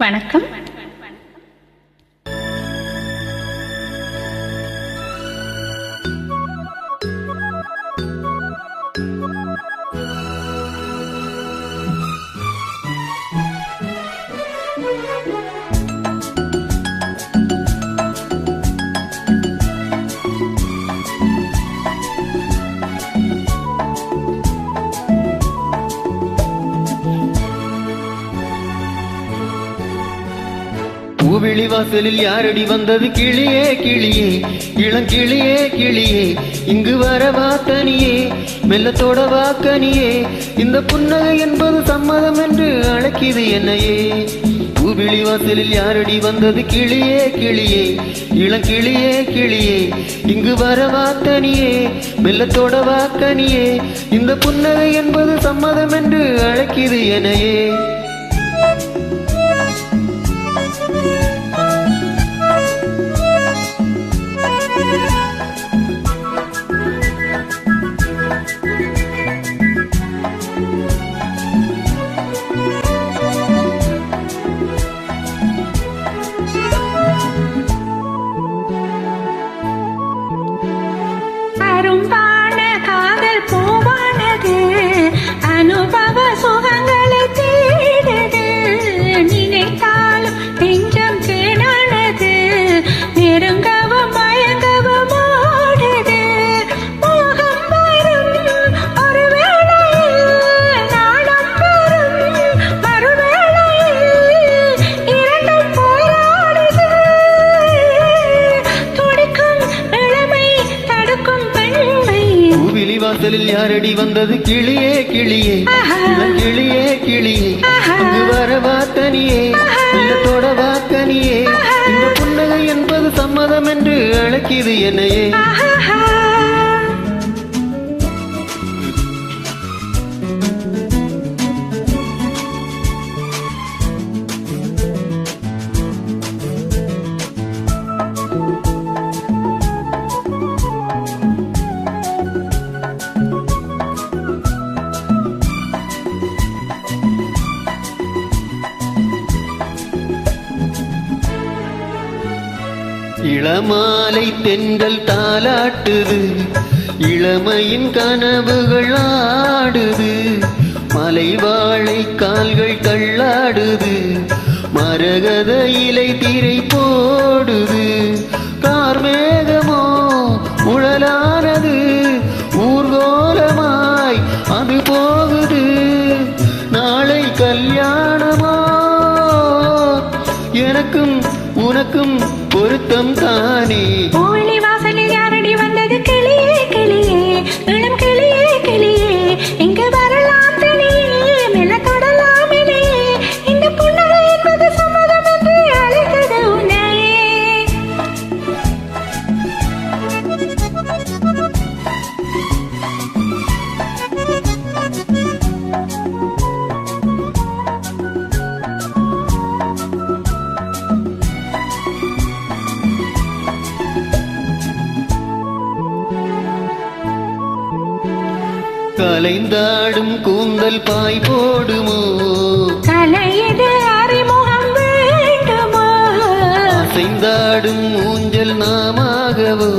வணக்கம். பூவிழி வாசலில் யாரடி வந்தது கிளியே கிளியே, இளங்கிளியே கிளியே, இங்கு வரவா தனியே, மெல்லத்தோட வாக்கனியே, இந்த புன்னகை என்பது சம்மதம் என்று அழைக்கிது என்னையே. பூவிழி வாசலில் யாரடி வந்தது கிளியே கிளியே, இளங்கிளியே கிளியே, இங்கு வரவா தனியே, மெல்லத்தோட வாக்கனியே, இந்த புன்னகை என்பது சம்மதம் என்று அழைக்கிது என்னையே. அரும்பான காதல் பூவானது, அனுபவ சுகங்களை தேடுது, நினைத்தாலும் நெஞ்சம் தேனானது, நெருங்கவும் மயங்கவும் ஓடுது. மோகம் வரும் ஒரு வேளையில், நாணம் வரும் மறுவேளையில், இரண்டும் போராடுது. துடிக்கும் இளமை தடுக்கும் பெண்மை. பூவிழி வாசலில் யாரடி வந்தது கிளியே கிளியே, கிளியே கிளியே, இங்கு வரவா தனியே, இல்லத்தோட வாக்கனியே, இந்த புன்னகை என்பது சம்மதம் என்று அழைக்கிது என்னையே. இளமாலை தென்றல் தாலாட்டுது, இளமையின் கனவுகள் ஆடுது, மலை வாழை கால்கள் தள்ளாடுது, மரகத இலை திரை போடுது, கார்மேகமோ உழலானது, ஊர்கோலமாய் அது போகுது, நாளை கல்யாணமோ, எனக்கும் உனக்கும் பொருத்தம் தானே. பூவிழி வாசலில் யாரடி வந்தது கிளியே கிளியே, இளம் கிளியே கிளியே, இங்கு வரலாம் தனியே, மெல்ல தொடலாம் இடையே, இந்த புன்னகை என்பது சம்மதம் என்று அழைத்தது உன்னையே. கலைந்தாடும் கூந்தல் பாய் போடுமோ, கலையது அறிமுகம் வேண்டுமோ, அசைந்தாடும் ஊஞ்சல் நாமாகவோ,